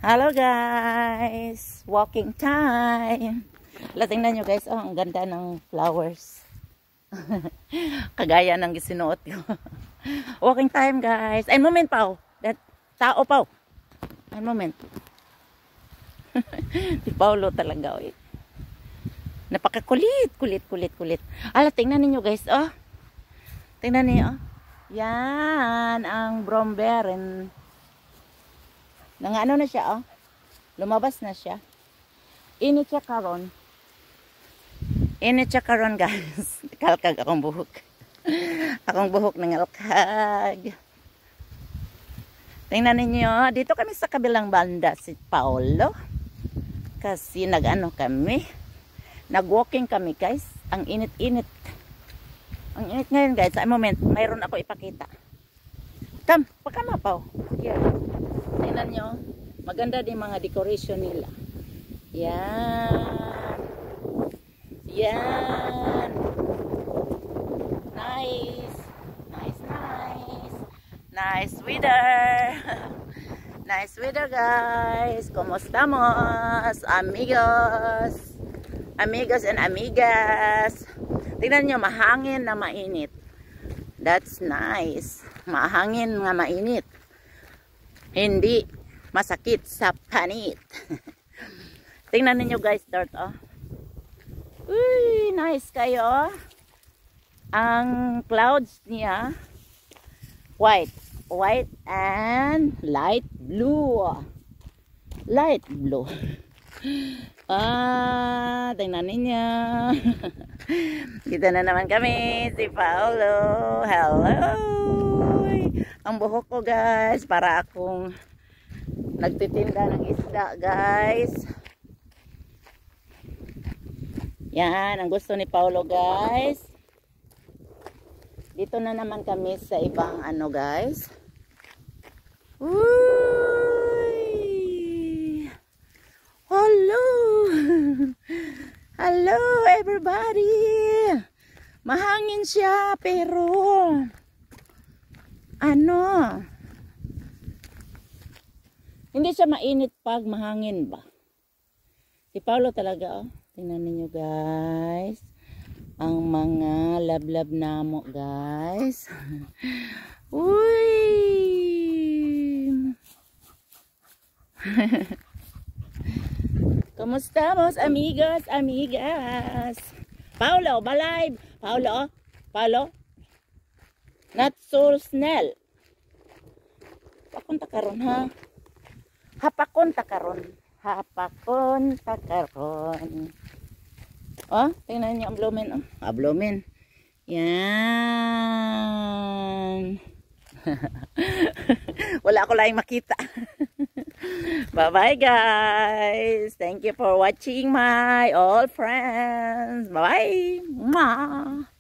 Hello guys! Walking time! Tingnan nyo guys, oh, ang ganda ng flowers. Kagaya ng gisinuot ko. Walking time guys. Ein moment pa. Tao pa. Ein moment. Si Paulo talaga. Oh. Napakakulit. Kulit. Tingnan niyo guys, oh. Tingnan niyo, oh. Yan ang brombeer. Ano na siya, oh. Lumabas na siya. Init siya karon guys. Kalkag akong buhok. Akong buhok nangalkag. Tingnan ninyo, dito kami sa kabilang banda si Paulo. Kasi kami. Nag-walking kami guys. Ang init-init. Ang init ngayon guys. Sa moment, mayroon ako ipakita. Pakama pa. Here. Tingnan nyo. Maganda din mga decoration nila. Yan. Yan. Nice. Nice weather. Nice weather guys. Komostamos, amigos. Amigos and amigas. Tingnan nyo, mahangin na mainit. That's nice. Mahangin nga mainit. Hindi masakit sa panit. Tingnan niyo guys, dirt, oh. Uy, nice kayo. Ang clouds niya white and light blue. Tingnan ninyo. Kita na naman kami si Paulo. Hello. Ang buhok ko guys, para akong nagtitinda ng isda guys. Yan, ang gusto ni Paulo guys. Dito na naman kami sa ibang guys. Uy! Hello! Hello everybody! Mahangin siya pero hindi siya mainit pag mahangin ba. Si Paulo talaga, oh. Tingnan niyo guys. Ang mga lablab namo guys. Uy! Komustamos amigos, amigas? Paulo, balive. Paulo. Not so snell. Hapakon ta karon ha. Hapakon ta karon. Oh, tingnan niyo ang blooming, oh. Blooming. Yan. Wala ako lang makita. Bye-bye guys. Thank you for watching my old friends. Bye-bye.